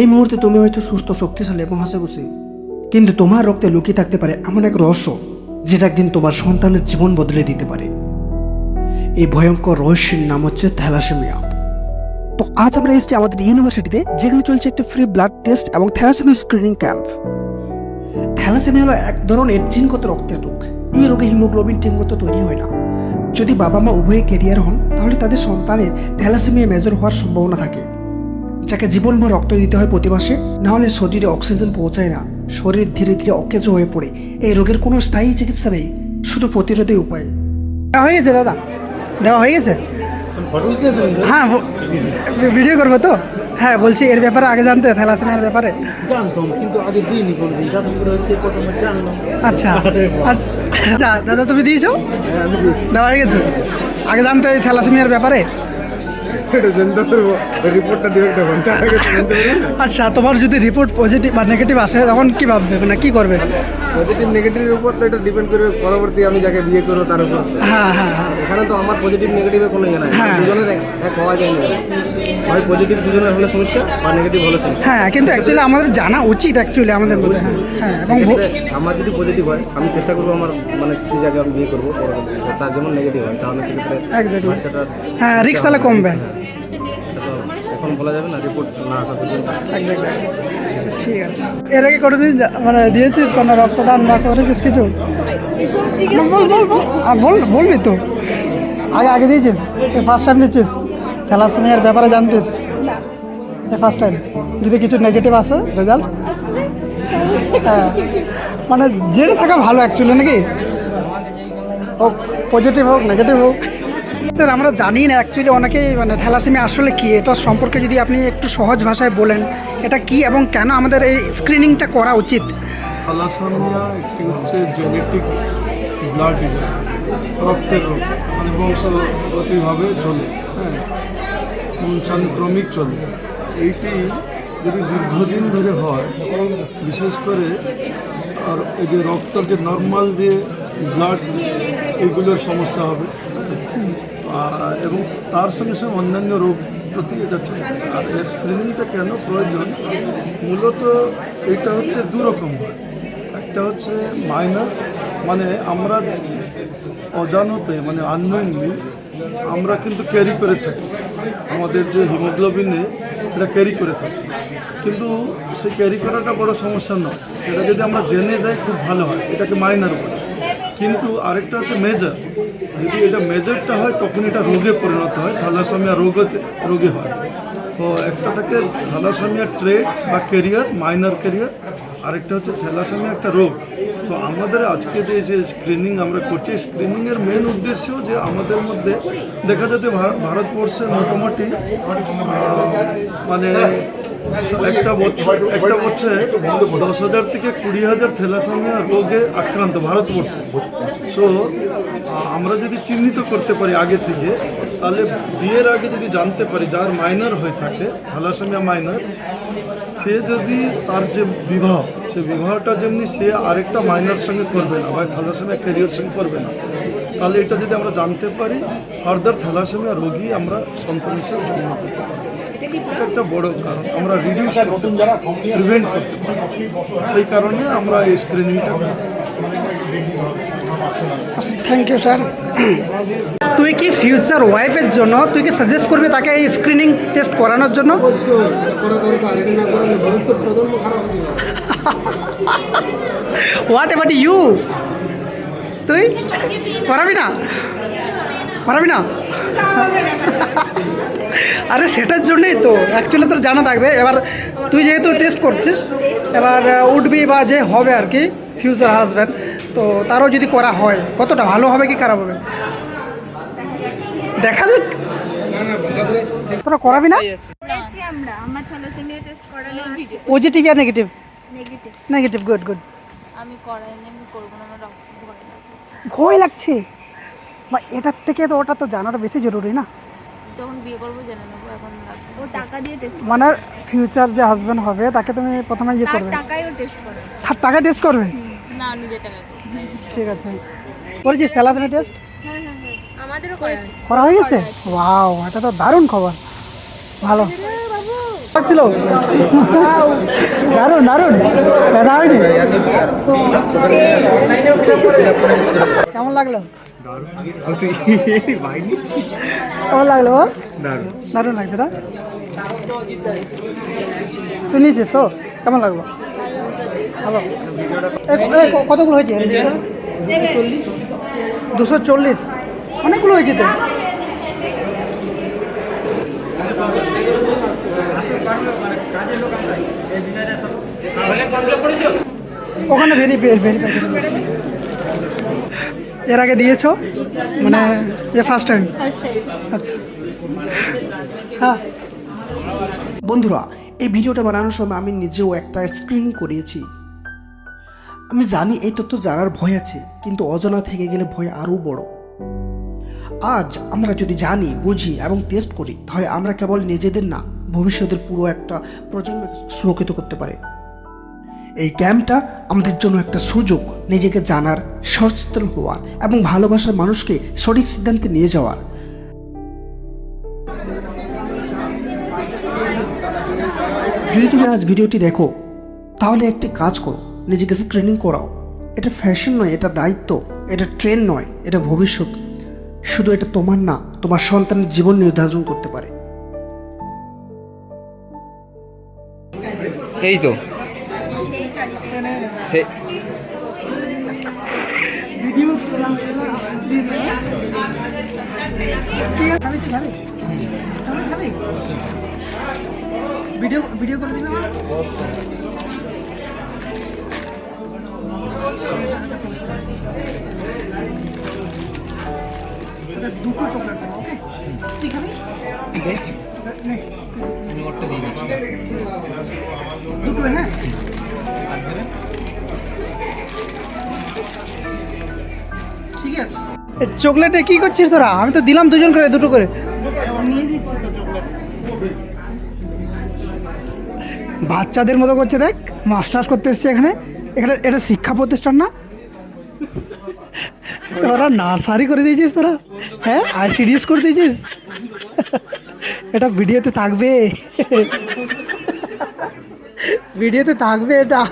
এই মুহূর্তে তুমি হয়তো সুস্থ, শক্তিশালী এবং হাসিখুশি, কিন্তু তোমার রক্তে লুকিয়ে থাকতে পারে এমন এক রহস্য যেটা একদিন তোমার সন্তানের জীবন বদলে দিতে পারে। এই ভয়ঙ্কর রহস্যের নাম হচ্ছে থ্যালাসেমিয়া। তো আজ আমরা এসেছি আমাদের ইউনিভার্সিটিতে, যেখানে চলছে একটি ফ্রি ব্লাড টেস্ট এবং থ্যালাসেমিয়া স্ক্রিনিং ক্যাম্প। থ্যালাসেমিয়া হলো এক ধরনের জিনগত রক্তের রোগ। এই রোগে হিমোগ্লোবিন ঠিকমতো তৈরি হয় না। যদি বাবা মা উভয়ে ক্যারিয়ার হন, তাহলে তাদের সন্তানের থ্যালাসেমিয়া মেজর হওয়ার সম্ভাবনা থাকে, যাকে জীবনভর রক্ত দিতে হয় প্রতি মাসে। নাহলে শরীরে অক্সিজেন পৌঁছায় না, শরীর ধীরে ধীরে অকেজ হয়ে পড়ে। এই রোগের কোনো স্থায়ী চিকিৎসা নেই, শুধু প্রতিরোধী উপায়। দেওয়া হয়ে গেছে দাদা, দেওয়া হয়ে গেছে। হ্যাঁ, ভিডিও করবো তো। হ্যাঁ, বলছি এর ব্যাপারে আগে জানতে, থ্যালাসেমিয়ার ব্যাপারে জানতাম, কিন্তু আগে দিইনি কোনোদিন। যাতে করে হচ্ছে প্রথমে জানলাম। আচ্ছা আচ্ছা, দাদা তুমি দিয়েছো? হ্যাঁ, আমি দিয়েছি। দেওয়া হয়ে গেছে। আগে জানতে এই থ্যালাসেমিয়ার ব্যাপারে। এটা জানতে পারবো, রিপোর্টটা দিয়ে দেবেন, তার আগে তো জানতে পারবো না। আচ্ছা, তোমার যদি রিপোর্ট পজিটিভ বা নেগেটিভ আসে, তখন কি ভাববে, মানে কি করবে? পজিটিভ নেগেটিভের উপর তো এটা ডিপেন্ড করবে পরবর্তী আমি যাকে বিয়ে করবো তার উপর। হ্যাঁ হ্যাঁ হ্যাঁ এখানে তো আমার পজিটিভ নেগেটিভে কোনো ইয়ে নাই। হ্যাঁ। দুজনের এক হওয়া যায় না। হয় পজিটিভ দুজনের হলে সমস্যা, বা নেগেটিভ হলে সমস্যা। হ্যাঁ, কিন্তু অ্যাকচুয়ালি আমাদের জানা উচিত অ্যাকচুয়ালি আমাদের মধ্যে। হ্যাঁ, এবং এক্ষেত্রে আমার যদি পজিটিভ হয়, আমি চেষ্টা করবো আমার মানে স্ত্রী যাকে আমি বিয়ে করবো পরবর্তীতে, তার যেমন নেগেটিভ হয়, তাহলে সেক্ষেত্রে Exactly. বাচ্চাটার হ্যাঁ, রিস্ক তাহলে কমবে। এখন বলা যাবে না, রিপোর্ট না আসা পর্যন্ত। ঠিক আছে। এর আগে কোনোদিন মানে দিয়েছিস কোনো রক্তদান বা করেছিস কিছু? বলবি তো। আগে দিয়েছিস? ফার্স্ট টাইম দিচ্ছিস? থ্যালাসেমিয়ার ব্যাপারে জানতিস? First time. যদি কিছু নেগেটিভ আসে রেজাল্ট, হ্যাঁ, মানে জেনে থাকা ভালো অ্যাকচুয়ালি, নাকি? হোক পজিটিভ হোক নেগেটিভ হোক। স্যার, আমরা জানি না অ্যাকচুয়ালি অনেকেই, মানে থ্যালাসেমিয়া আসলে কি, এটা সম্পর্কে যদি আপনি একটু সহজ ভাষায় বলেন, এটা কি এবং কেন আমাদের এই স্ক্রিনিংটা করা উচিত? থ্যালাসেমিয়া একটি হচ্ছে জেনেটিক ব্লাড ডিজঅর্ডার, রক্তের রোগ, মানে বংশগতভাবে চলে, হ্যাঁ, বংশানুক্রমিক চলে। এইটি যদি দীর্ঘদিন ধরে হয়, বিশেষ করে আর এই যে রক্তের যে নর্মাল যে ব্লাড, এগুলোর সমস্যা হবে, এবং তার সঙ্গে সঙ্গে অন্যান্য রোগ প্রতি এটা চলে। আর এর স্ক্রিনিংটা কেন প্রয়োজন? মূলত এটা হচ্ছে দুরকম হয়। একটা হচ্ছে মাইনর, মানে আমরা অজানতে, মানে আননোয়িংলি আমরা কিন্তু ক্যারি করে থাকি, আমাদের যে হিমোগ্লোবিনে এটা ক্যারি করে থাকি, কিন্তু সেই ক্যারি করাটা বড় সমস্যা নয়। সেটা যদি আমরা জেনে যাই খুব ভালো হয়, এটাকে মাইনর বলে। কিন্তু আরেকটা হচ্ছে মেজর। যদি এটা মেজরটা হয়, তখন এটা রোগে পরিণত হয়, থ্যালাসেমিয়া রোগে হয়। তো একটা থাকে থ্যালাসেমিয়া ট্রেট বা ক্যারিয়ার, মাইনর ক্যারিয়ার। আরেকটা হচ্ছে থ্যালাসেমিয়া একটা রোগ। তো আমাদের আজকে যে স্ক্রিনিং আমরা করছি, স্ক্রিনিংয়ের মেন উদ্দেশ্য যে আমাদের মধ্যে দেখা যাতে ভারতবর্ষে মোটামুটি মানে একটা বছরে 10,000 থেকে 20,000 থ্যালাসেমিয়া রোগে আক্রান্ত ভারতবর্ষে। সো আমরা যদি চিহ্নিত করতে পারি আগে থেকে, তাহলে বিয়ের আগে যদি জানতে পারি যার মাইনর হয়ে থাকে, থ্যালাসেমিয়া মাইনর, সে যদি তার যে বিবাহ, সে বিবাহটা যেমনি সে আরেকটা মাইনর সঙ্গে করবে না, বা থ্যালাসেমিয়া ক্যারিয়ার সঙ্গে করবে না, তাহলে এটা যদি আমরা জানতে পারি, ফার্দার থ্যালাসেমিয়া রোগী আমরা সন্তান হিসেবে জন্ম করতে পারি। এটা একটা বড় কারণ, আমরা রিডিউস প্রিভেন্ট করতে পারি। সেই কারণে আমরা এই স্ক্রিনিংটা করি। Thank you sir. তুই কি ফিউচার ওয়াইফের জন্য তুই কি সাজেস্ট করবি তাকে এই স্ক্রিনিং টেস্ট করানোর জন্য? What about you? তুই করাবি না? করাবি না? আরে সেটার জন্যই তো অ্যাকচুয়ালি তোর জানা থাকবে। এবার তুই যেহেতু টেস্ট করছিস, এবার উঠবি বা যে হবে আর কি ফিউচার হাজব্যান্ড, তো তারও যদি করা হয়, কতটা ভালো হবে কি খারাপ হবে দেখা যাক। তোরা করাবি না? করেছি আমরা, আমার থ্যালাসেমিয়া টেস্ট করানো আছে। পজিটিভ আর negative? Negative. Negative, good good. আমি করাইনি, আমি করব না, আমার রক্ত ভয় লাগে। ভয় লাগছে? বা এটার থেকে তো ওটা তো জানাটা বেশি জরুরি না? যখন বিয়ে করবো জেনে নেবো, এখন লাগবে। ও টাকা দিয়ে টেস্ট করে। মানে ফিউচার যে হাজব্যান্ড হবে তাকে তুমি প্রথমে ইয়ে তার করবে? টাকায়ও টেস্ট করে। তার টাকা টেস্ট করবে? না, নিজের টাকা দিয়ে। ঠিক আছে। করেছিস থ্যালাসেমিয়া টেস্ট? হ্যাঁ হ্যাঁ হ্যাঁ, আমাদেরও করা আছে। করা হয়ে গেছে? ওয়াও, এটা তো দারুণ খবর। ভালো। লাগছিল? দারুণ দারুণ, ব্যথা হয়নি? কেমন লাগলো? কেমন লাগলো? দারুণ লাগছে না? তুই নিয়েছিস তো? কেমন লাগলো? ভালো। কতগুলো হয়েছে? 240, অনেকগুলো হয়েছে তো। ওখানে ভেরিফাই। এর আগে দিয়েছো মানে ফার্স্ট টাইম? আচ্ছা হ্যাঁ। বন্ধুরা, এই ভিডিওটা বানানোর সময় আমি নিজেও একটা স্ক্রিনিং করিয়েছি। আমি জানি এই তথ্য জানার ভয় আছে, কিন্তু অজানা থেকে গেলে ভয় আরও বড়। আজ আমরা যদি জানি, বুঝি এবং টেস্ট করি, তাহলে আমরা কেবল নিজেদের না, ভবিষ্যতের পুরো একটা প্রজন্মকে সুরক্ষিত করতে পারে। এই ক্যাম্পটা আমাদের জন্য একটা সুযোগ, নিজেকে জানার, সচেতন হওয়ার এবং ভালোবাসার মানুষকে সঠিক সিদ্ধান্তে নিয়ে যাওয়ার। যদি তুমি আজ ভিডিওটি দেখো, তাহলে একটি কাজ করো, নিজেকে স্ক্রিনিং করাও। এটা ফ্যাশন নয়, এটা দায়িত্ব। এটা ট্রেন্ড নয়, এটা ভবিষ্যৎ। শুধু এটা তোমার না, তোমার সন্তানের জীবন নির্ধারণ করতে পারে। এই তো সে ভিডিও করে দিবে। দুটো চকলেট দেবো, ওকে? তুই খাবি? আমি ওরটা দিয়ে দিচ্ছি। দুটো, হ্যাঁ। ঠিক আছে। চকলেটে কি করছিস তোরা? আমি তো দিলাম দুজন করে, দুটো করে নিয়ে দিচ্ছি তো চকলেট। বাচ্চাদের মতো করছে, দেখ। মাস্টার্স করতে এসছে এখানে। এটা শিক্ষা প্রতিষ্ঠান না? তোরা নার্সারি করে দিয়েছিস তোরা, হ্যাঁ? ICDS করে দিয়েছিস। এটা ভিডিওতে থাকবে, ভিডিওতে থাকবে এটা।